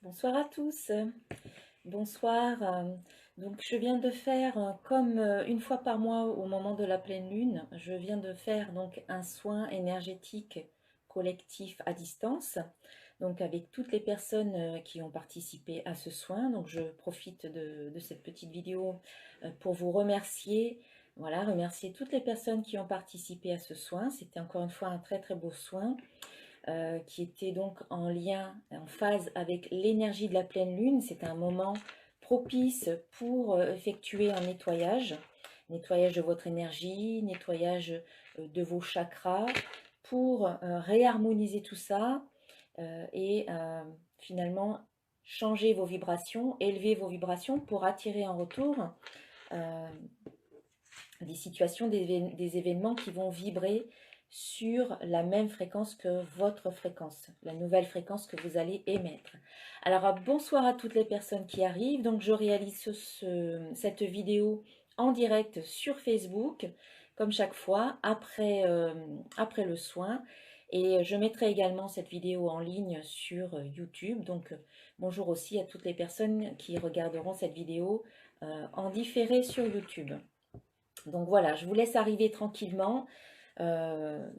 Bonsoir à tous, bonsoir. Donc je viens de faire, comme une fois par mois au moment de la pleine lune, je viens de faire donc un soin énergétique collectif à distance, donc avec toutes les personnes qui ont participé à ce soin. Donc je profite de cette petite vidéo pour vous remercier. Voilà, remercier toutes les personnes qui ont participé à ce soin. C'était encore une fois un très très beau soin. Qui était donc en lien, en phase avec l'énergie de la pleine lune. C'est un moment propice pour effectuer un nettoyage de votre énergie, nettoyage de vos chakras, pour réharmoniser tout ça et finalement changer vos vibrations, élever vos vibrations pour attirer en retour euh, des situations, des événements qui vont vibrer sur la même fréquence que votre fréquence, la nouvelle fréquence que vous allez émettre. Alors bonsoir à toutes les personnes qui arrivent. Donc je réalise cette vidéo en direct sur Facebook, comme chaque fois, après le soin. Et je mettrai également cette vidéo en ligne sur YouTube. Donc bonjour aussi à toutes les personnes qui regarderont cette vidéo en différé sur YouTube. Donc voilà, je vous laisse arriver tranquillement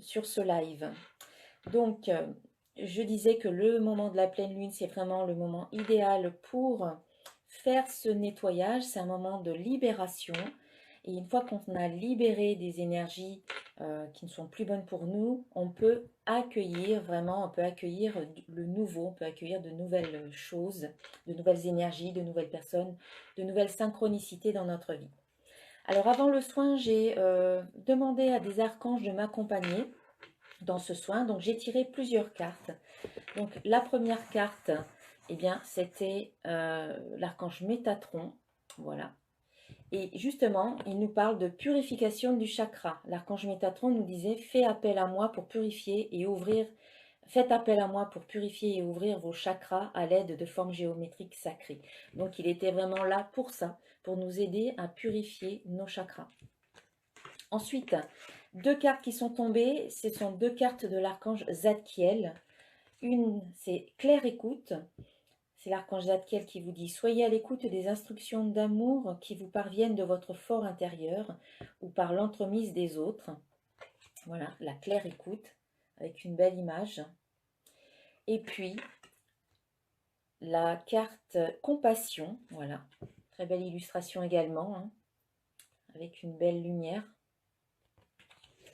sur ce live. Donc, je disais que le moment de la pleine lune, c'est vraiment le moment idéal pour faire ce nettoyage. C'est un moment de libération. Et une fois qu'on a libéré des énergies qui ne sont plus bonnes pour nous, on peut accueillir vraiment, on peut accueillir le nouveau, on peut accueillir de nouvelles choses, de nouvelles énergies, de nouvelles personnes, de nouvelles synchronicités dans notre vie. Alors avant le soin, j'ai demandé à des archanges de m'accompagner dans ce soin. Donc j'ai tiré plusieurs cartes. Donc la première carte, eh bien, c'était l'archange Métatron. Voilà. Et justement, il nous parle de purification du chakra. L'archange Métatron nous disait, fais appel à moi pour purifier et ouvrir. Faites appel à moi pour purifier et ouvrir vos chakras à l'aide de formes géométriques sacrées. Donc il était vraiment là pour ça, pour nous aider à purifier nos chakras. Ensuite, deux cartes qui sont tombées, ce sont deux cartes de l'archange Zadkiel. Une, c'est Claire Écoute. C'est l'archange Zadkiel qui vous dit « Soyez à l'écoute des instructions d'amour qui vous parviennent de votre fort intérieur ou par l'entremise des autres. » Voilà, la Claire Écoute, avec une belle image. Et puis, la carte Compassion, voilà, très belle illustration également, hein, avec une belle lumière.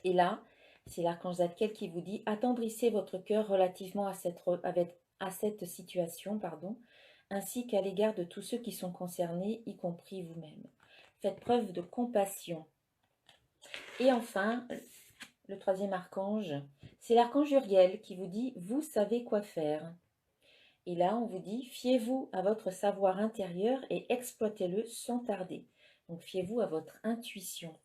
Et là, c'est l'archange Zadkiel qui vous dit « Attendrissez votre cœur relativement à cette situation, ainsi qu'à l'égard de tous ceux qui sont concernés, y compris vous-même. Faites preuve de compassion. » Et enfin, le troisième archange, c'est l'archange Uriel qui vous dit « Vous savez quoi faire ». Et là, on vous dit « Fiez-vous à votre savoir intérieur et exploitez-le sans tarder. » Donc, fiez-vous à votre intuition.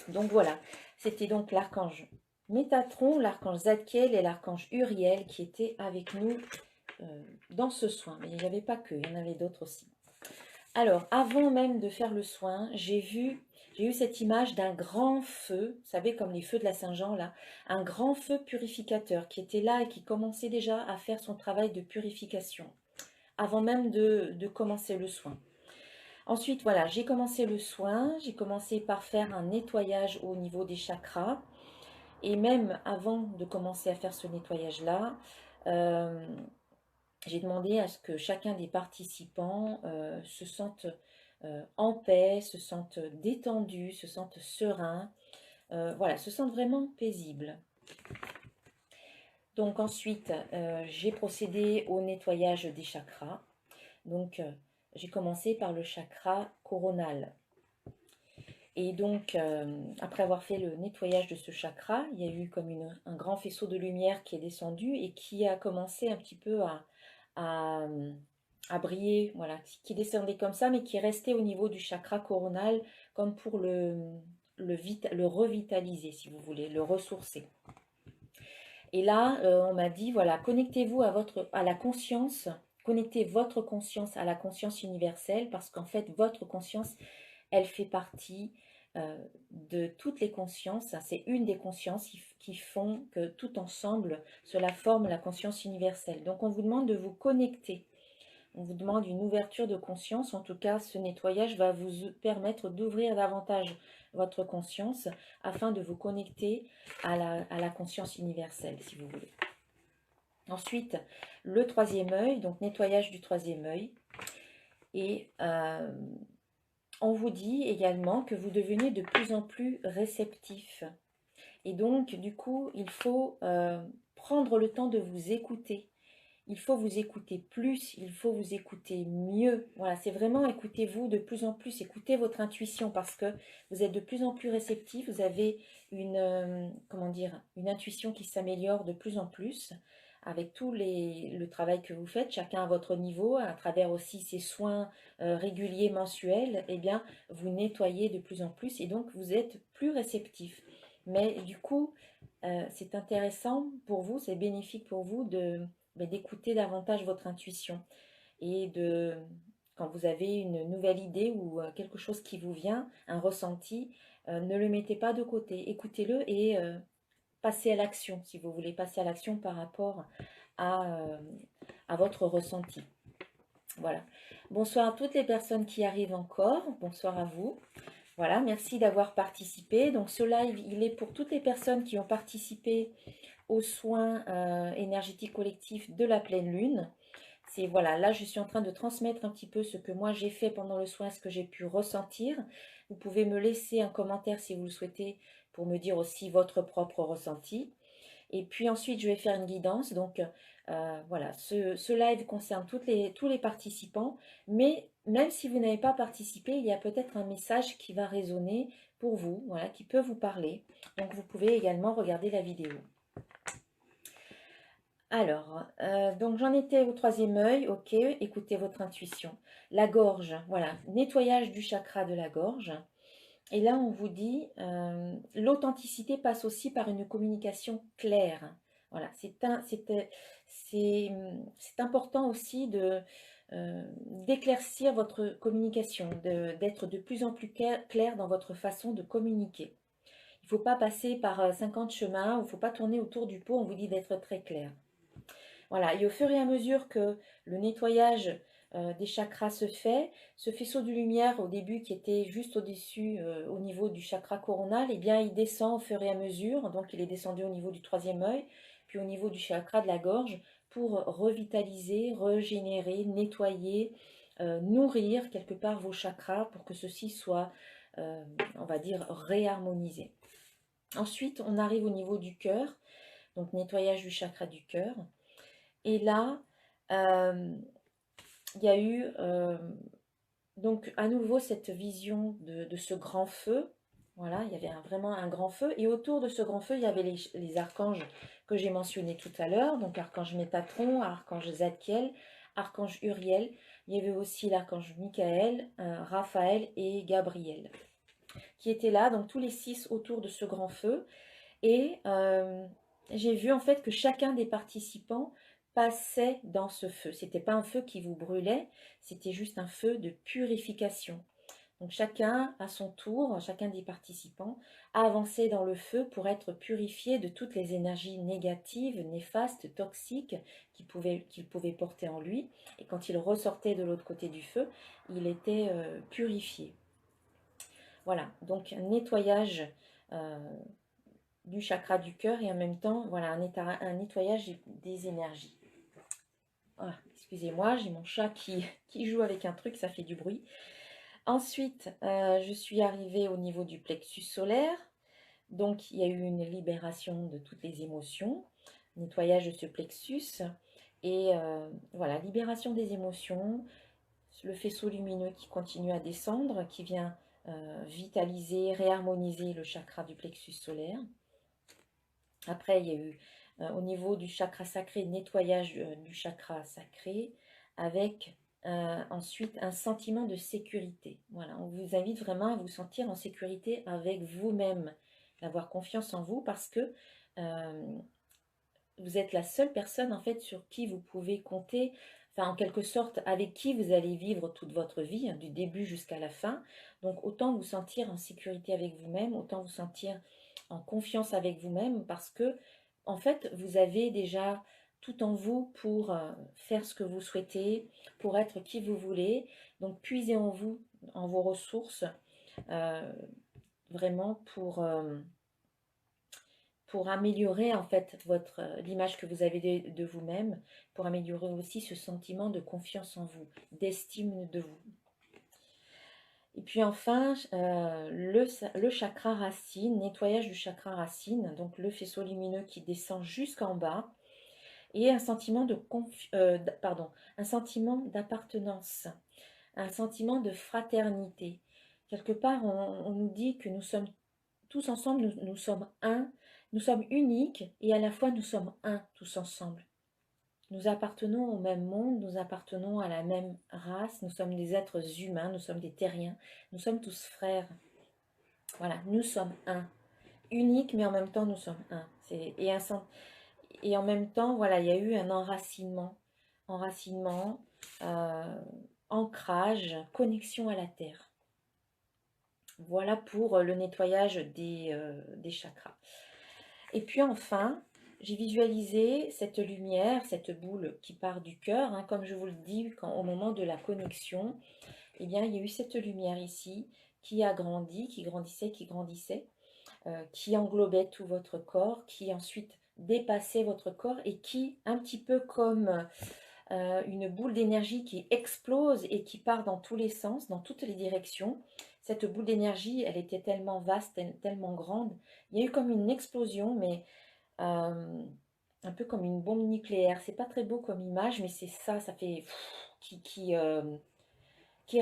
Donc voilà, c'était donc l'archange Métatron, l'archange Zadkiel et l'archange Uriel qui étaient avec nous dans ce soin. Mais il n'y avait pas que, il y en avait d'autres aussi. Alors, avant même de faire le soin, j'ai eu cette image d'un grand feu, vous savez, comme les feux de la Saint-Jean, là, un grand feu purificateur qui était là et qui commençait déjà à faire son travail de purification, avant même de commencer le soin. Ensuite, voilà, j'ai commencé le soin, j'ai commencé par faire un nettoyage au niveau des chakras. Et même avant de commencer à faire ce nettoyage-là, j'ai demandé à ce que chacun des participants se sente en paix, se sente détendu, se sente serein, voilà, se sente vraiment paisible. Donc ensuite, j'ai procédé au nettoyage des chakras. Donc, j'ai commencé par le chakra coronal. Et donc, après avoir fait le nettoyage de ce chakra, il y a eu comme un grand faisceau de lumière qui est descendu et qui a commencé un petit peu à, à briller, voilà, qui descendait comme ça, mais qui restait au niveau du chakra coronal, comme pour le revitaliser, si vous voulez, le ressourcer. Et là, on m'a dit, voilà, connectez-vous à la conscience, connectez votre conscience à la conscience universelle, parce qu'en fait, votre conscience, elle fait partie de toutes les consciences. C'est une des consciences qui font que tout ensemble, cela forme la conscience universelle. Donc on vous demande de vous connecter. On vous demande une ouverture de conscience. En tout cas, ce nettoyage va vous permettre d'ouvrir davantage votre conscience afin de vous connecter à la conscience universelle, si vous voulez. Ensuite, le troisième œil, donc nettoyage du troisième œil. Et on vous dit également que vous devenez de plus en plus réceptif. Et donc, du coup, il faut prendre le temps de vous écouter. Il faut vous écouter plus, il faut vous écouter mieux. Voilà, c'est vraiment écoutez-vous de plus en plus, écoutez votre intuition parce que vous êtes de plus en plus réceptif, vous avez comment dire, une intuition qui s'améliore de plus en plus avec le travail que vous faites, chacun à votre niveau, à travers aussi ces soins réguliers mensuels, eh bien, vous nettoyez de plus en plus et donc vous êtes plus réceptif. Mais du coup, c'est intéressant pour vous, c'est bénéfique pour vous d'écouter davantage votre intuition et quand vous avez une nouvelle idée ou quelque chose qui vous vient, un ressenti, ne le mettez pas de côté, écoutez-le et passez à l'action si vous voulez passer à l'action par rapport à votre ressenti. Voilà. Bonsoir à toutes les personnes qui arrivent encore, bonsoir à vous. Voilà, merci d'avoir participé. Donc ce live, il est pour toutes les personnes qui ont participé aux soins énergétiques collectifs de la pleine lune. C'est voilà, là je suis en train de transmettre un petit peu ce que moi j'ai fait pendant le soin, ce que j'ai pu ressentir. Vous pouvez me laisser un commentaire si vous le souhaitez pour me dire aussi votre propre ressenti. Et puis ensuite je vais faire une guidance. Donc voilà, ce live concerne tous les participants. Mais même si vous n'avez pas participé, il y a peut-être un message qui va résonner pour vous, voilà, qui peut vous parler. Donc vous pouvez également regarder la vidéo. Alors, donc j'en étais au troisième œil, ok, écoutez votre intuition. La gorge, voilà, nettoyage du chakra de la gorge. Et là, on vous dit, l'authenticité passe aussi par une communication claire. Voilà, c'est important aussi d'éclaircir votre communication, d'être de plus en plus clair dans votre façon de communiquer. Il ne faut pas passer par 50 chemins, il ne faut pas tourner autour du pot, on vous dit d'être très clair. Voilà, et au fur et à mesure que le nettoyage des chakras se fait, ce faisceau de lumière au début qui était juste au-dessus, au niveau du chakra coronal, eh bien il descend au fur et à mesure, donc il est descendu au niveau du troisième œil, puis au niveau du chakra de la gorge, pour revitaliser, régénérer, nettoyer, nourrir quelque part vos chakras pour que ceux-ci soient, on va dire, réharmonisés. Ensuite, on arrive au niveau du cœur, donc nettoyage du chakra du cœur. Et là, il y a eu donc à nouveau cette vision de ce grand feu. Voilà, il y avait vraiment un grand feu. Et autour de ce grand feu, il y avait les archanges que j'ai mentionnés tout à l'heure. Donc archange Métatron, archange Zadkiel, archange Uriel. Il y avait aussi l'archange Michael, Raphaël et Gabriel qui étaient là, donc tous les 6 autour de ce grand feu. Et j'ai vu en fait que chacun des participants passait dans ce feu. C'était pas un feu qui vous brûlait, c'était juste un feu de purification. Donc chacun à son tour, chacun des participants avançait dans le feu pour être purifié de toutes les énergies négatives, néfastes, toxiques qu'il pouvait porter en lui. Et quand il ressortait de l'autre côté du feu, il était purifié. Voilà, donc un nettoyage du chakra du cœur et en même temps, voilà, un nettoyage des énergies. Ah, excusez-moi, j'ai mon chat qui joue avec un truc, ça fait du bruit. Ensuite, je suis arrivée au niveau du plexus solaire. Donc, il y a eu une libération de toutes les émotions, nettoyage de ce plexus. Et voilà, libération des émotions, le faisceau lumineux qui continue à descendre, qui vient vitaliser, réharmoniser le chakra du plexus solaire. Après, il y a eu au niveau du chakra sacré, nettoyage du chakra sacré, avec ensuite un sentiment de sécurité. Voilà, on vous invite vraiment à vous sentir en sécurité avec vous-même, d'avoir confiance en vous parce que vous êtes la seule personne en fait sur qui vous pouvez compter enfin en quelque sorte avec qui vous allez vivre toute votre vie, hein, du début jusqu'à la fin. Donc autant vous sentir en sécurité avec vous-même, autant vous sentir en confiance avec vous-même, parce que en fait vous avez déjà tout en vous pour faire ce que vous souhaitez, pour être qui vous voulez. Donc puisez en vous, en vos ressources, euh, vraiment pour améliorer en fait l'image que vous avez de vous-même, pour améliorer aussi ce sentiment de confiance en vous, d'estime de vous. Et puis enfin, le chakra racine, nettoyage du chakra racine, donc le faisceau lumineux qui descend jusqu'en bas, et un sentiment un sentiment d'appartenance, un sentiment de fraternité. Quelque part, on nous dit que nous sommes tous ensemble, nous sommes un, nous sommes uniques et à la fois nous sommes un tous ensemble. Nous appartenons au même monde, nous appartenons à la même race, nous sommes des êtres humains, nous sommes des terriens, nous sommes tous frères. Voilà, nous sommes un. Unique, mais en même temps nous sommes un. Et en même temps, voilà, il y a eu un enracinement, euh, ancrage, connexion à la terre. Voilà pour le nettoyage des chakras. Et puis enfin, j'ai visualisé cette lumière, cette boule qui part du cœur, hein, comme je vous le dis, au moment de la connexion, eh bien, il y a eu cette lumière ici qui a grandi, qui grandissait, qui englobait tout votre corps, qui ensuite dépassait votre corps et qui, un petit peu comme une boule d'énergie qui explose et qui part dans tous les sens, dans toutes les directions. Cette boule d'énergie, elle était tellement vaste, tellement grande. Il y a eu comme une explosion, mais un peu comme une bombe nucléaire. C'est pas très beau comme image, mais c'est ça, ça fait qui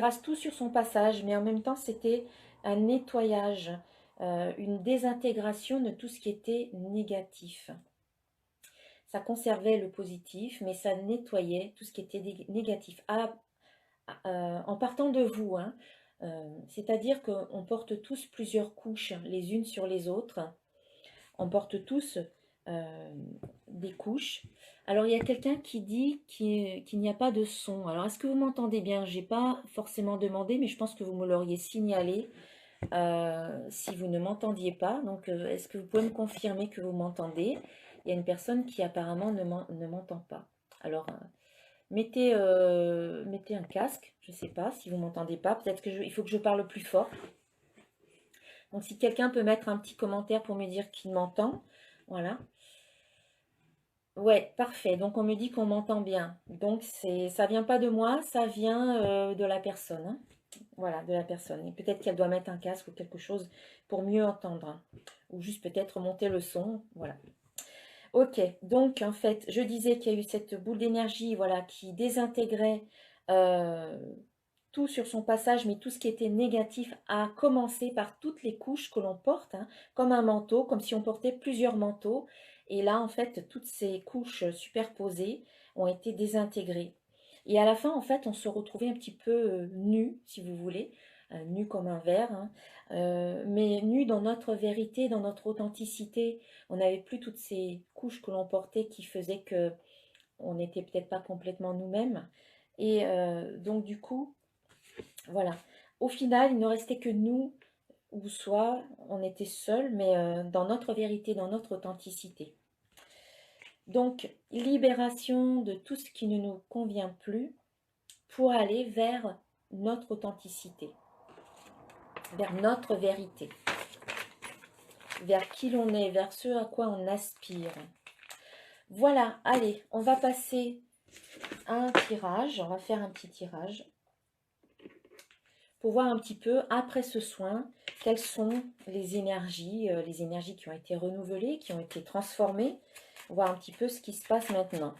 rase tout sur son passage. Mais en même temps, c'était un nettoyage, une désintégration de tout ce qui était négatif. Ça conservait le positif, mais ça nettoyait tout ce qui était négatif. En partant de vous, hein, c'est-à-dire qu'on porte tous plusieurs couches les unes sur les autres. On porte tous des couches. Alors, il y a quelqu'un qui dit qu'il n'y a pas de son. Alors, est-ce que vous m'entendez bien? Je n'ai pas forcément demandé, mais je pense que vous me l'auriez signalé si vous ne m'entendiez pas. Donc, est-ce que vous pouvez me confirmer que vous m'entendez? Il y a une personne qui apparemment ne m'entend pas. Alors, mettez un casque. Je ne sais pas si vous ne m'entendez pas. Peut-être qu'il faut que je parle plus fort. Donc, si quelqu'un peut mettre un petit commentaire pour me dire qu'il m'entend. Voilà. Ouais, parfait. Donc, on me dit qu'on m'entend bien. Donc, ça vient pas de moi, ça vient de la personne, hein. Voilà, de la personne. Et peut-être qu'elle doit mettre un casque ou quelque chose pour mieux entendre, hein. Ou juste peut-être monter le son. Voilà. Ok, donc en fait, je disais qu'il y a eu cette boule d'énergie, voilà, qui désintégrait euh, tout sur son passage, mais tout ce qui était négatif a commencé par toutes les couches que l'on porte, hein, comme un manteau, comme si on portait plusieurs manteaux. Et là, en fait, toutes ces couches superposées ont été désintégrées. Et à la fin, en fait, on se retrouvait un petit peu nu, si vous voulez, nu comme un verre, hein, mais nu dans notre vérité, dans notre authenticité. On n'avait plus toutes ces couches que l'on portait qui faisaient que on n'était peut-être pas complètement nous-mêmes. Et donc, du coup, voilà. Au final, il ne restait que nous, ou soit on était seuls, mais dans notre vérité, dans notre authenticité. Donc, libération de tout ce qui ne nous convient plus pour aller vers notre authenticité, vers notre vérité, vers qui l'on est, vers ce à quoi on aspire. Voilà, allez, on va passer à un tirage, on va faire un petit tirage pour voir un petit peu, après ce soin, quelles sont les énergies qui ont été renouvelées, qui ont été transformées, voir un petit peu ce qui se passe maintenant.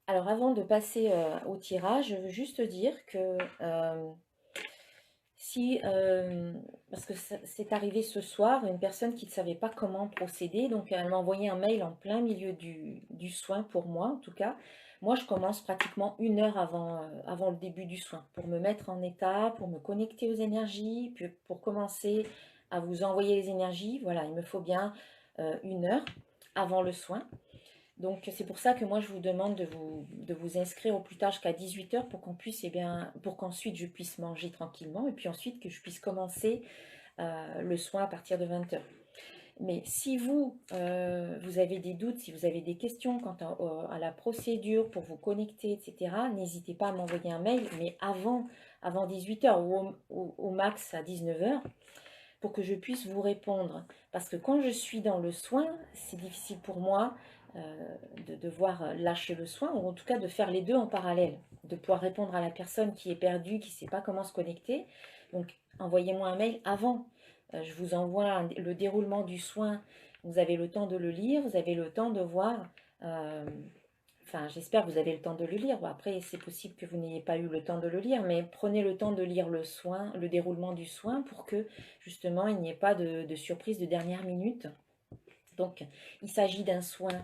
Alors avant de passer au tirage, je veux juste dire que parce que c'est arrivé ce soir, une personne qui ne savait pas comment procéder, donc elle m'a envoyé un mail en plein milieu du soin, pour moi en tout cas, Moi, je commence pratiquement 1 heure avant le début du soin pour me mettre en état, pour me connecter aux énergies, puis pour commencer à vous envoyer les énergies. Voilà, il me faut bien 1 heure avant le soin. Donc, c'est pour ça que moi, je vous demande de vous inscrire au plus tard jusqu'à 18 heures pour qu'on puisse, pour qu'ensuite je puisse manger tranquillement et puis ensuite que je puisse commencer le soin à partir de 20 heures. Mais si vous, vous avez des doutes, si vous avez des questions quant à la procédure pour vous connecter, etc., n'hésitez pas à m'envoyer un mail, mais avant 18 heures ou au max à 19 heures, pour que je puisse vous répondre. Parce que quand je suis dans le soin, c'est difficile pour moi de devoir lâcher le soin, ou en tout cas de faire les deux en parallèle, de pouvoir répondre à la personne qui est perdue, qui ne sait pas comment se connecter. Donc, envoyez-moi un mail avant. Je vous envoie le déroulement du soin. Vous avez le temps de le lire, vous avez le temps de voir. Enfin, j'espère que vous avez le temps de le lire. Bon, après, c'est possible que vous n'ayez pas eu le temps de le lire, mais prenez le temps de lire le soin, le déroulement du soin, pour que justement il n'y ait pas de surprise de dernière minute. Donc, il s'agit d'un soin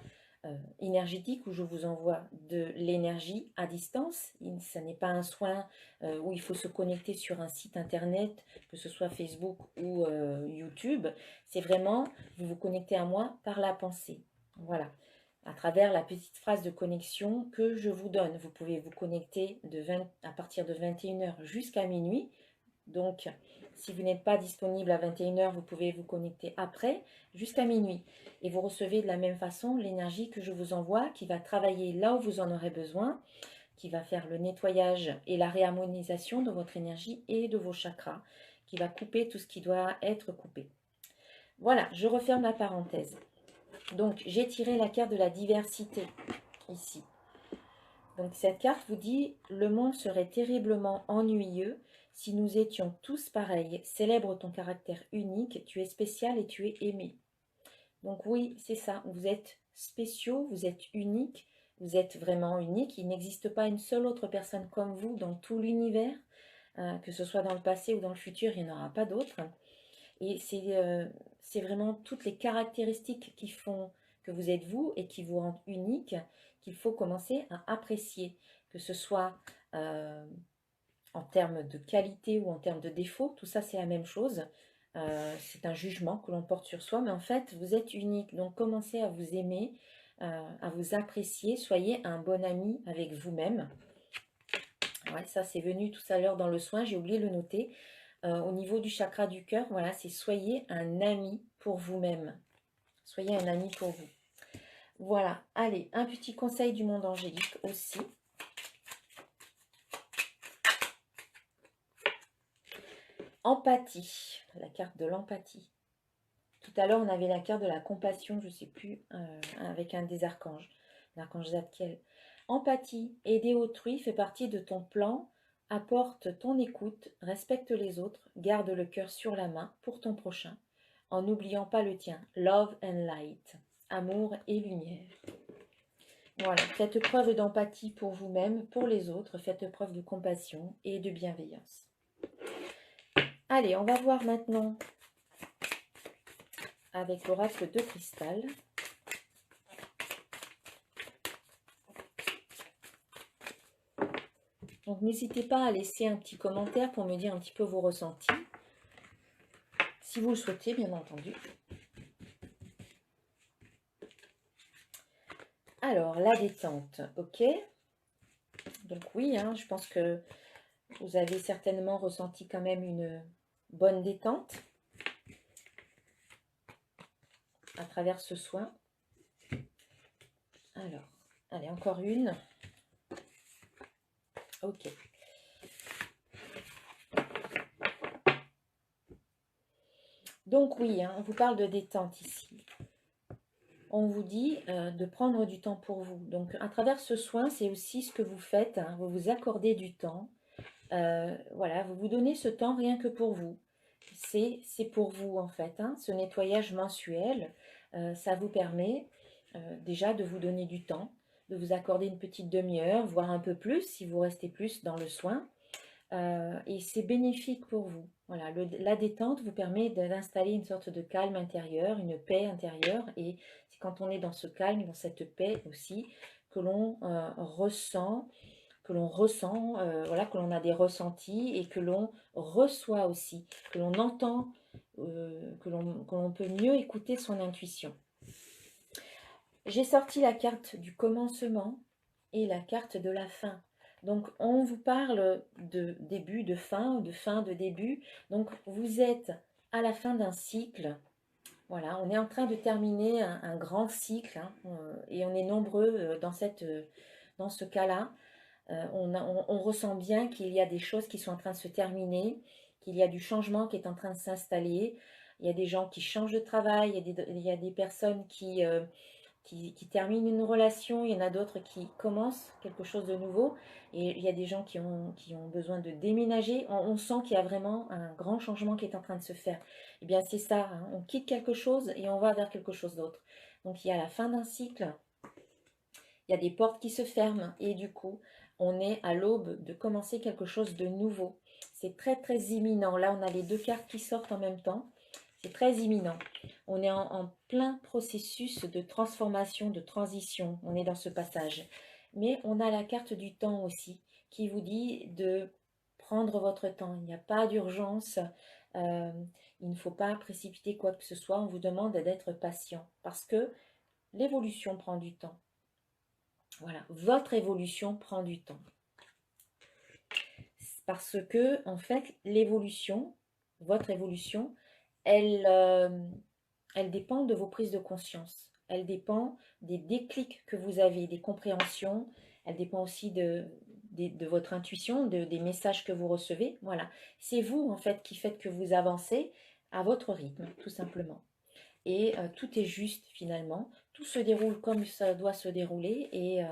énergétique où je vous envoie de l'énergie à distance. Ce n'est pas un soin où il faut se connecter sur un site internet, que ce soit Facebook ou YouTube. C'est vraiment, vous vous connectez à moi par la pensée. Voilà, à travers la petite phrase de connexion que je vous donne. Vous pouvez vous connecter à partir de 21 heures jusqu'à minuit. Donc, si vous n'êtes pas disponible à 21 heures, vous pouvez vous connecter après, jusqu'à minuit. Et vous recevez de la même façon l'énergie que je vous envoie, qui va travailler là où vous en aurez besoin, qui va faire le nettoyage et la réharmonisation de votre énergie et de vos chakras, qui va couper tout ce qui doit être coupé. Voilà, je referme la parenthèse. Donc, j'ai tiré la carte de la diversité, ici. Donc, cette carte vous dit « Le monde serait terriblement ennuyeux si nous étions tous pareils. Célèbre ton caractère unique, tu es spécial et tu es aimé. » Donc oui, c'est ça, vous êtes spéciaux, vous êtes uniques, vous êtes vraiment uniques. Il n'existe pas une seule autre personne comme vous dans tout l'univers, que ce soit dans le passé ou dans le futur, il n'y en aura pas d'autres. Et c'est vraiment toutes les caractéristiques qui font que vous êtes vous et qui vous rendent unique, qu'il faut commencer à apprécier, que ce soit en termes de qualité ou en termes de défaut, tout ça c'est la même chose. C'est un jugement que l'on porte sur soi, mais en fait vous êtes unique, donc commencez à vous aimer, à vous apprécier, soyez un bon ami avec vous-même. Ouais, ça c'est venu tout à l'heure dans le soin, j'ai oublié de le noter. Au niveau du chakra du cœur, voilà, c'est soyez un ami pour vous-même. Soyez un ami pour vous. Voilà, allez, un petit conseil du monde angélique aussi. Empathie, la carte de l'empathie. Tout à l'heure, on avait la carte de la compassion, je ne sais plus, avec un des archanges, l'archange Zadkiel. Empathie, aider autrui fait partie de ton plan. Apporte ton écoute, respecte les autres, garde le cœur sur la main pour ton prochain, en n'oubliant pas le tien. Love and light, amour et lumière. Voilà, faites preuve d'empathie pour vous-même, pour les autres, faites preuve de compassion et de bienveillance. Allez, on va voir maintenant avec l'oracle de cristal. Donc n'hésitez pas à laisser un petit commentaire pour me dire un petit peu vos ressentis, si vous le souhaitez bien entendu. Alors, la détente, ok. Donc oui, hein, je pense que vous avez certainement ressenti quand même une bonne détente à travers ce soin. Alors, allez, encore une. Ok. Donc oui, hein, on vous parle de détente ici. On vous dit de prendre du temps pour vous. Donc à travers ce soin, c'est aussi ce que vous faites. Hein, vous vous accordez du temps. Voilà, vous vous donnez ce temps rien que pour vous. C'est pour vous en fait. Hein, ce nettoyage mensuel, ça vous permet déjà de vous donner du temps, de vous accorder une petite demi-heure, voire un peu plus si vous restez plus dans le soin. et c'est bénéfique pour vous. Voilà, la détente vous permet d'installer une sorte de calme intérieur, une paix intérieure, et c'est quand on est dans ce calme, dans cette paix aussi, que l'on ressent, voilà, que l'on a des ressentis et que l'on reçoit aussi, que l'on entend, que l'on peut mieux écouter son intuition. J'ai sorti la carte du commencement et la carte de la fin. Donc, on vous parle de début, de fin, de début. Donc, vous êtes à la fin d'un cycle. Voilà, on est en train de terminer un grand cycle, hein, et on est nombreux dans ce cas-là. On ressent bien qu'il y a des choses qui sont en train de se terminer, qu'il y a du changement qui est en train de s'installer. Il y a des gens qui changent de travail, il y a des personnes qui terminent une relation, il y en a d'autres qui commencent quelque chose de nouveau, et il y a des gens qui ont besoin de déménager. On sent qu'il y a vraiment un grand changement qui est en train de se faire. Et bien c'est ça, hein, on quitte quelque chose et on va vers quelque chose d'autre. Donc il y a la fin d'un cycle, il y a des portes qui se ferment, et du coup, on est à l'aube de commencer quelque chose de nouveau. C'est très très imminent. Là, on a les deux cartes qui sortent en même temps. C'est très imminent. On est en plein processus de transformation, de transition. On est dans ce passage. Mais on a la carte du temps aussi qui vous dit de prendre votre temps. Il n'y a pas d'urgence. Euh, il ne faut pas précipiter quoi que ce soit. On vous demande d'être patient parce que l'évolution prend du temps. Voilà, votre évolution prend du temps. Parce que, en fait, l'évolution, votre évolution, elle dépend de vos prises de conscience. Elle dépend des déclics que vous avez, des compréhensions. Elle dépend aussi de votre intuition, des messages que vous recevez. Voilà, c'est vous, en fait, qui faites que vous avancez à votre rythme, tout simplement. Et tout est juste, finalement. Tout se déroule comme ça doit se dérouler, et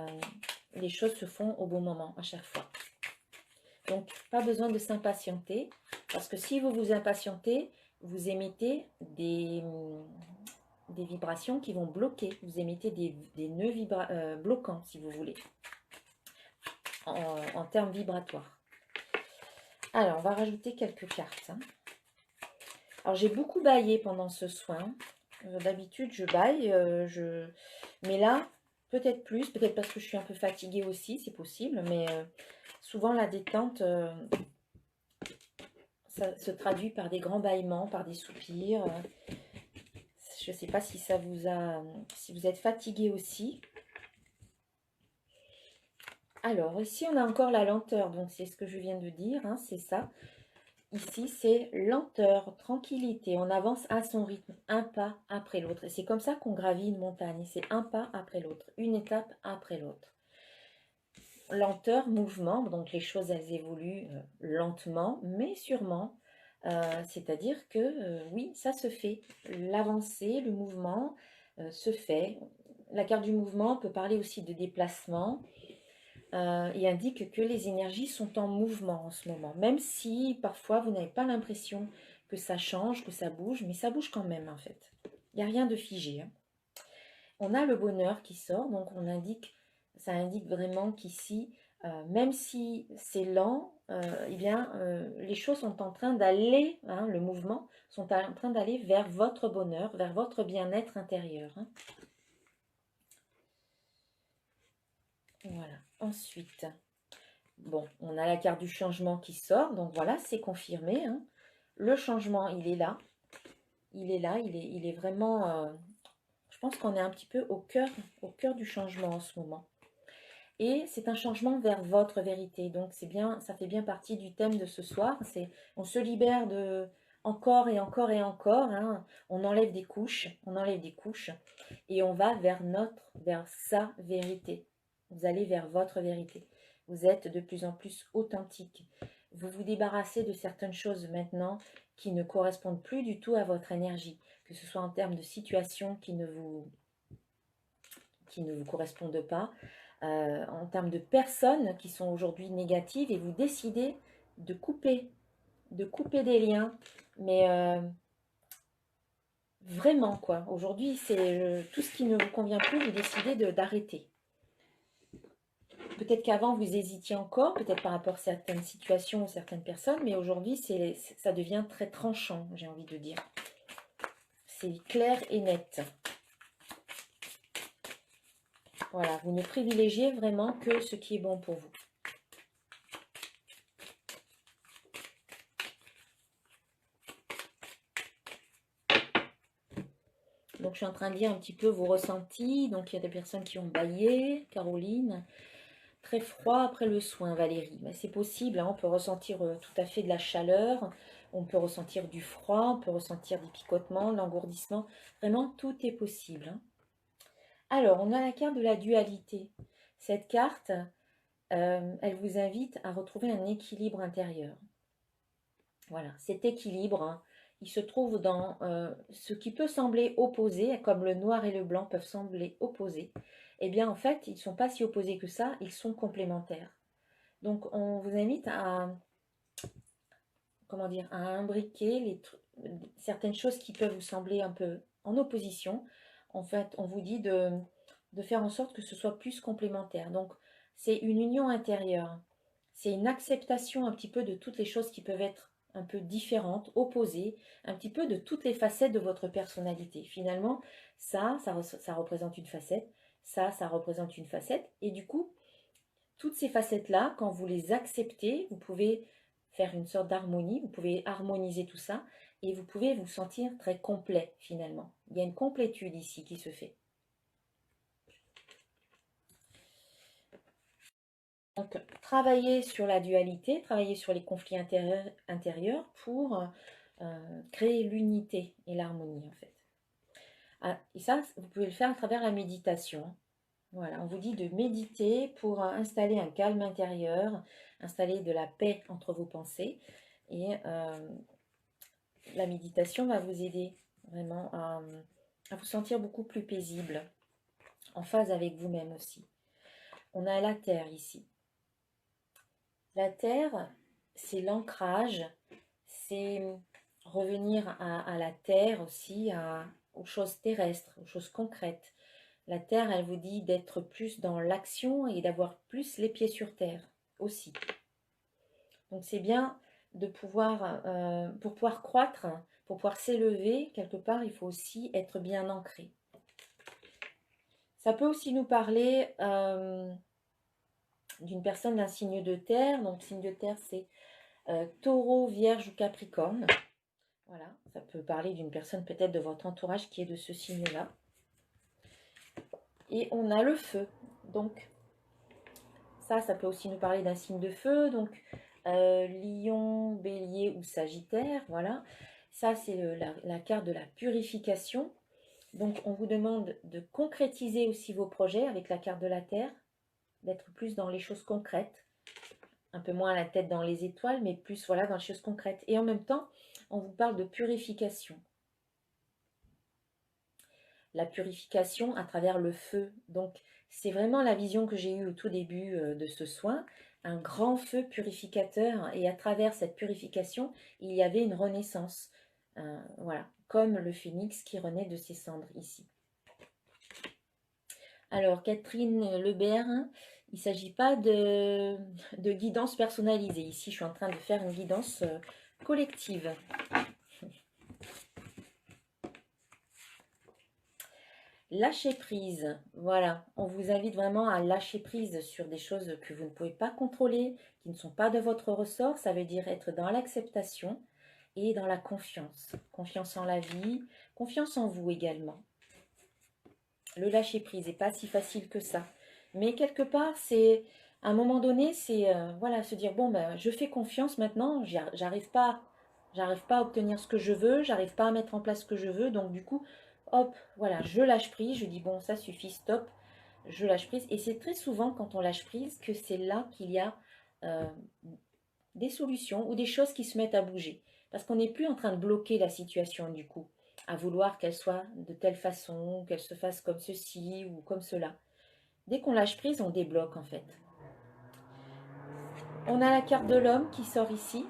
les choses se font au bon moment, à chaque fois. Donc, pas besoin de s'impatienter, parce que si vous vous impatientez, vous émettez des vibrations qui vont bloquer. Vous émettez des nœuds bloquants, si vous voulez, en termes vibratoires. Alors, on va rajouter quelques cartes. Alors, j'ai beaucoup baillé pendant ce soin. D'habitude, je baille, mais là, peut-être plus, peut-être parce que je suis un peu fatiguée aussi, c'est possible, mais souvent la détente, ça se traduit par des grands bâillements, par des soupirs. Je ne sais pas si ça vous a, si vous êtes fatigué aussi. Alors, ici, on a encore la lenteur, donc c'est ce que je viens de dire, hein, c'est ça. Ici, c'est lenteur, tranquillité, on avance à son rythme, un pas après l'autre. Et c'est comme ça qu'on gravit une montagne, c'est un pas après l'autre, une étape après l'autre. Lenteur, mouvement, donc les choses, elles évoluent lentement, mais sûrement. C'est-à-dire que oui, ça se fait. L'avancée, le mouvement se fait. La carte du mouvement peut parler aussi de déplacement. Il indique que les énergies sont en mouvement en ce moment, même si parfois vous n'avez pas l'impression que ça change, que ça bouge, mais ça bouge quand même en fait. Il n'y a rien de figé, hein. On a le bonheur qui sort, donc ça indique vraiment qu'ici, même si c'est lent, eh bien, les choses sont en train d'aller, hein, le mouvement, sont en train d'aller vers votre bonheur, vers votre bien-être intérieur, hein. Voilà. Ensuite, bon, on a la carte du changement qui sort, donc voilà, c'est confirmé, hein. Le changement, il est là. Il est là, il est vraiment... je pense qu'on est un petit peu au cœur du changement en ce moment. Et c'est un changement vers votre vérité. Donc c'est bien, ça fait bien partie du thème de ce soir. C'est on se libère de encore et encore et encore, hein. On enlève des couches, et on va vers sa vérité. Vous allez vers votre vérité. Vous êtes de plus en plus authentique. Vous vous débarrassez de certaines choses maintenant qui ne correspondent plus du tout à votre énergie, que ce soit en termes de situations qui ne vous correspondent pas, en termes de personnes qui sont aujourd'hui négatives, et vous décidez de couper des liens, mais vraiment quoi. Aujourd'hui, c'est tout ce qui ne vous convient plus, vous décidez d'arrêter. Peut-être qu'avant, vous hésitiez encore, peut-être par rapport à certaines situations ou certaines personnes, mais aujourd'hui, ça devient très tranchant, j'ai envie de dire. C'est clair et net. Voilà, vous ne privilégiez vraiment que ce qui est bon pour vous. Donc, je suis en train de lire un petit peu vos ressentis. Donc, il y a des personnes qui ont bâillé, Caroline. Très froid après le soin, Valérie. Mais c'est possible, hein, on peut ressentir tout à fait de la chaleur, on peut ressentir du froid, on peut ressentir des picotements, de l'engourdissement. Vraiment, tout est possible. Hein. Alors, on a la carte de la dualité. Cette carte, elle vous invite à retrouver un équilibre intérieur. Voilà, cet équilibre, hein, il se trouve dans ce qui peut sembler opposé, comme le noir et le blanc peuvent sembler opposés. Eh bien, en fait, ils ne sont pas si opposés que ça, ils sont complémentaires. Donc, on vous invite à, comment dire, à imbriquer certaines choses qui peuvent vous sembler un peu en opposition. En fait, on vous dit de faire en sorte que ce soit plus complémentaire. Donc, c'est une union intérieure. C'est une acceptation un petit peu de toutes les choses qui peuvent être un peu différentes, opposées, un petit peu de toutes les facettes de votre personnalité. Finalement, ça représente une facette, ça représente une facette. Et du coup, toutes ces facettes-là, quand vous les acceptez, vous pouvez faire une sorte d'harmonie, vous pouvez harmoniser tout ça et vous pouvez vous sentir très complet finalement. Il y a une complétude ici qui se fait. Donc, travailler sur la dualité, travailler sur les conflits intérieurs pour créer l'unité et l'harmonie en fait. Ah, et ça, vous pouvez le faire à travers la méditation. Voilà, on vous dit de méditer pour installer un calme intérieur, installer de la paix entre vos pensées. Et la méditation va vous aider vraiment à vous sentir beaucoup plus paisible, en phase avec vous-même aussi. On a la terre ici. La terre, c'est l'ancrage, c'est revenir à la terre aussi, aux choses terrestres, aux choses concrètes. La terre, elle vous dit d'être plus dans l'action et d'avoir plus les pieds sur terre aussi. Donc c'est bien de pouvoir, pour pouvoir croître, pour pouvoir s'élever, quelque part, il faut aussi être bien ancré. Ça peut aussi nous parler d'une personne d'un signe de terre. Donc signe de terre, c'est Taureau, Vierge ou Capricorne. Voilà, ça peut parler d'une personne peut-être de votre entourage qui est de ce signe-là. Et on a le feu. Donc ça peut aussi nous parler d'un signe de feu. Donc Lion, Bélier ou Sagittaire, voilà. Ça, c'est la carte de la purification. Donc, on vous demande de concrétiser aussi vos projets avec la carte de la Terre, d'être plus dans les choses concrètes, un peu moins la tête dans les étoiles, mais plus voilà, dans les choses concrètes. Et en même temps, on vous parle de purification. La purification à travers le feu. Donc, c'est vraiment la vision que j'ai eue au tout début de ce soin, un grand feu purificateur. Et à travers cette purification, il y avait une renaissance. Voilà, comme le phénix qui renaît de ses cendres ici. Alors, Catherine Lebert, il ne s'agit pas de guidance personnalisée. Ici, je suis en train de faire une guidance collective. Lâcher prise, voilà, on vous invite vraiment à lâcher prise sur des choses que vous ne pouvez pas contrôler, qui ne sont pas de votre ressort. Ça veut dire être dans l'acceptation et dans la confiance. Confiance en la vie, confiance en vous également. Le lâcher prise n'est pas si facile que ça. Mais quelque part, c'est à un moment donné, c'est voilà, se dire, bon, ben, je fais confiance maintenant, j'arrive pas à obtenir ce que je veux, j'arrive pas à mettre en place ce que je veux, donc du coup, hop, voilà, je lâche prise, je dis, bon, ça suffit, stop, je lâche prise. Et c'est très souvent quand on lâche prise que c'est là qu'il y a des solutions ou des choses qui se mettent à bouger. Parce qu'on n'est plus en train de bloquer la situation du coup, à vouloir qu'elle soit de telle façon, qu'elle se fasse comme ceci ou comme cela. Dès qu'on lâche prise, on débloque en fait. On a la carte de l'homme qui sort ici.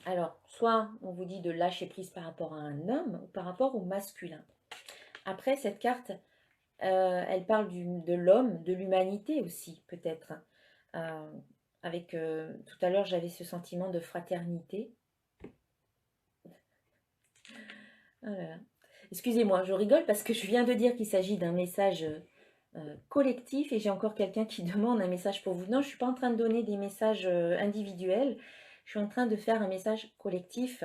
Alors, soit on vous dit de lâcher prise par rapport à un homme ou par rapport au masculin. Après, cette carte, Elle parle de l'homme, de l'humanité aussi, peut-être. Avec tout à l'heure, j'avais ce sentiment de fraternité. Oh là là. Excusez-moi, je rigole parce que je viens de dire qu'il s'agit d'un message collectif et j'ai encore quelqu'un qui demande un message pour vous. Non, je ne suis pas en train de donner des messages individuels, je suis en train de faire un message collectif.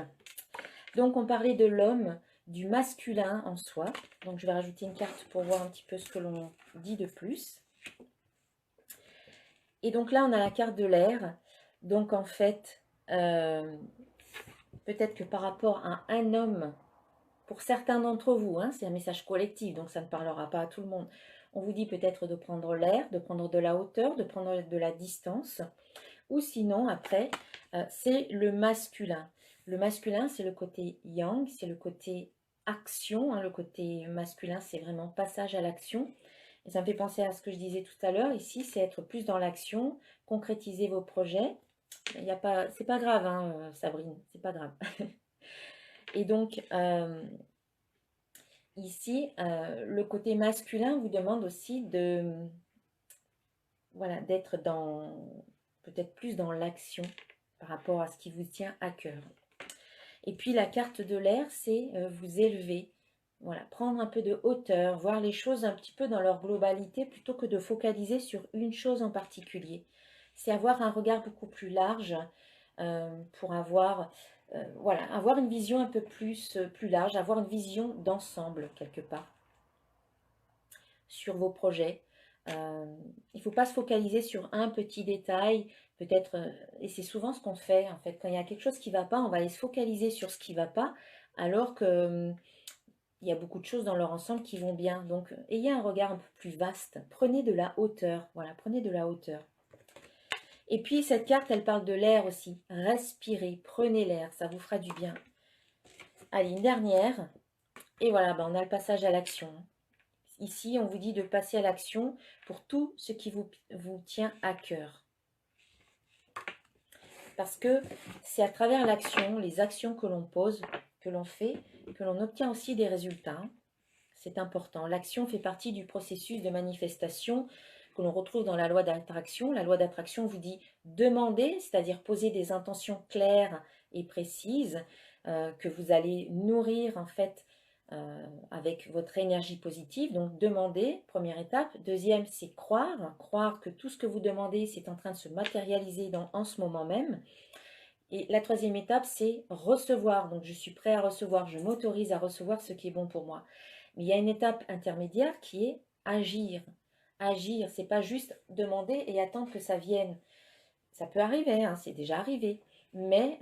Donc, on parlait de l'homme, du masculin en soi. Donc, je vais rajouter une carte pour voir un petit peu ce que l'on dit de plus. Et donc là, on a la carte de l'air. Donc, en fait, peut-être que par rapport à un homme, pour certains d'entre vous, hein, c'est un message collectif, donc ça ne parlera pas à tout le monde. On vous dit peut-être de prendre l'air, de prendre de la hauteur, de prendre de la distance. Ou sinon, après, c'est le masculin. Le masculin, c'est le côté yang, c'est le côté action. Hein, le côté masculin, c'est vraiment passage à l'action. Et ça me fait penser à ce que je disais tout à l'heure. Ici, c'est être plus dans l'action, concrétiser vos projets. Il y a pas, c'est pas grave, hein, Sabrine, c'est pas grave. Et donc, ici, le côté masculin vous demande aussi de, voilà, d'être dans, peut-être plus dans l'action par rapport à ce qui vous tient à cœur. Et puis la carte de l'air, c'est vous élever, voilà, prendre un peu de hauteur, voir les choses un petit peu dans leur globalité plutôt que de focaliser sur une chose en particulier. C'est avoir un regard beaucoup plus large pour avoir, voilà, avoir une vision un peu plus large, avoir une vision d'ensemble quelque part sur vos projets. Il ne faut pas se focaliser sur un petit détail, peut-être, et c'est souvent ce qu'on fait en fait. Quand il y a quelque chose qui ne va pas, on va aller se focaliser sur ce qui ne va pas, alors que il y a beaucoup de choses dans leur ensemble qui vont bien. Donc, ayez un regard un peu plus vaste. Prenez de la hauteur. Voilà, prenez de la hauteur. Et puis, cette carte, elle parle de l'air aussi. Respirez, prenez l'air, ça vous fera du bien. Allez, une dernière. Et voilà, ben, on a le passage à l'action. Ici, on vous dit de passer à l'action pour tout ce qui vous tient à cœur. Parce que c'est à travers l'action, les actions que l'on pose, que l'on fait, que l'on obtient aussi des résultats. C'est important. L'action fait partie du processus de manifestation que l'on retrouve dans la loi d'attraction. La loi d'attraction vous dit demander, c'est-à-dire poser des intentions claires et précises que vous allez nourrir en fait avec votre énergie positive. Donc demander, première étape. Deuxième, c'est croire. Croire que tout ce que vous demandez, c'est en train de se matérialiser en ce moment même. Et la troisième étape, c'est recevoir. Donc je suis prêt à recevoir, je m'autorise à recevoir ce qui est bon pour moi. Mais il y a une étape intermédiaire qui est agir. Agir, c'est pas juste demander et attendre que ça vienne. Ça peut arriver, hein, c'est déjà arrivé. Mais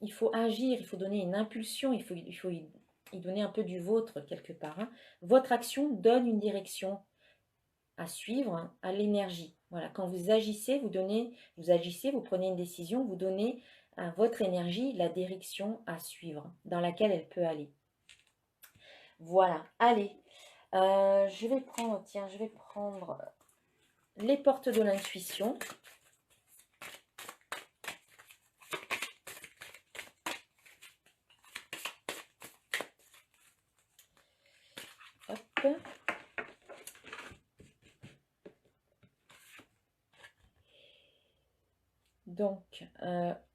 il faut agir, il faut donner une impulsion, il faut y donner un peu du vôtre quelque part. Hein. Votre action donne une direction à suivre, hein, à l'énergie. Voilà, quand vous agissez, vous prenez une décision, vous donnez à votre énergie la direction à suivre, dans laquelle elle peut aller. Voilà, allez, je vais prendre les portes de l'intuition. Hop. Donc,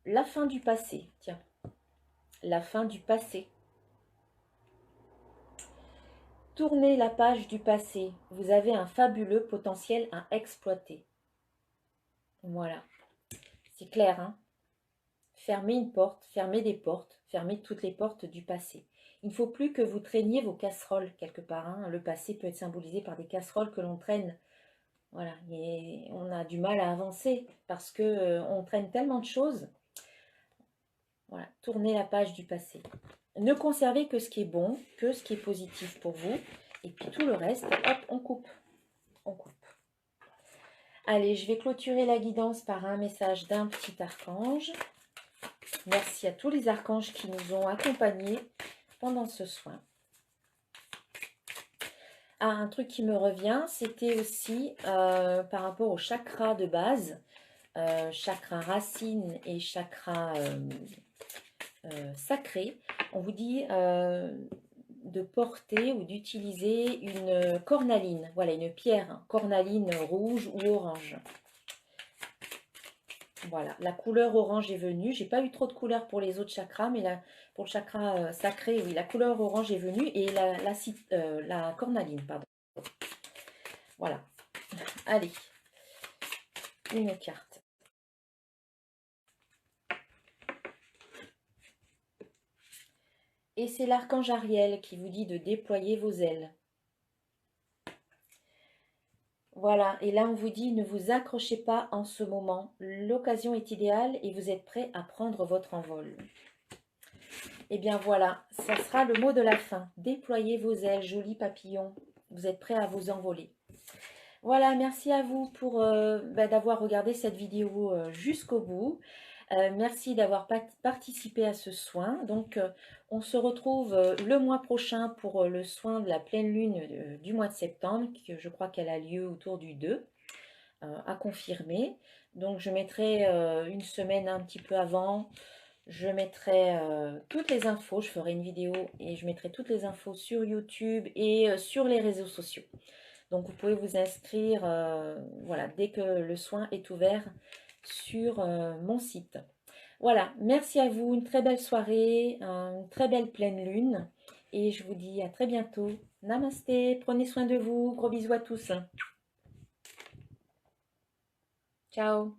la fin du passé, tiens, la fin du passé. Tournez la page du passé, vous avez un fabuleux potentiel à exploiter. Voilà, c'est clair, hein? Fermez une porte, fermez des portes, fermez toutes les portes du passé. Il ne faut plus que vous traîniez vos casseroles quelque part. Hein. Le passé peut être symbolisé par des casseroles que l'on traîne. Voilà, et on a du mal à avancer parce que on traîne tellement de choses. Voilà, tournez la page du passé. Ne conservez que ce qui est bon, que ce qui est positif pour vous. Et puis tout le reste, hop, on coupe. On coupe. Allez, je vais clôturer la guidance par un message d'un petit archange. Merci à tous les archanges qui nous ont accompagnés pendant ce soin. Ah, un truc qui me revient, c'était aussi par rapport au chakra de base, chakra racine et chakra sacré. On vous dit de porter ou d'utiliser une cornaline. Voilà, une pierre cornaline rouge ou orange. Voilà, la couleur orange est venue. J'ai pas eu trop de couleurs pour les autres chakras, mais là, pour le chakra sacré, oui, la couleur orange est venue et la cornaline, pardon. Voilà. Allez, une carte. Et c'est l'archange Ariel qui vous dit de déployer vos ailes. Voilà, et là on vous dit ne vous accrochez pas en ce moment. L'occasion est idéale et vous êtes prêt à prendre votre envol. Et bien voilà, ça sera le mot de la fin. Déployez vos ailes, jolis papillons. Vous êtes prêts à vous envoler. Voilà, merci à vous pour d'avoir regardé cette vidéo jusqu'au bout. Merci d'avoir participé à ce soin. Donc, on se retrouve le mois prochain pour le soin de la pleine lune du mois de septembre, que je crois qu'elle a lieu autour du 2, à confirmer. Donc, je mettrai une semaine un petit peu avant. Je mettrai toutes les infos, je ferai une vidéo et je mettrai toutes les infos sur YouTube et sur les réseaux sociaux. Donc vous pouvez vous inscrire voilà, dès que le soin est ouvert sur mon site. Voilà, merci à vous, une très belle soirée, une très belle pleine lune et je vous dis à très bientôt. Namasté, prenez soin de vous, gros bisous à tous. Ciao.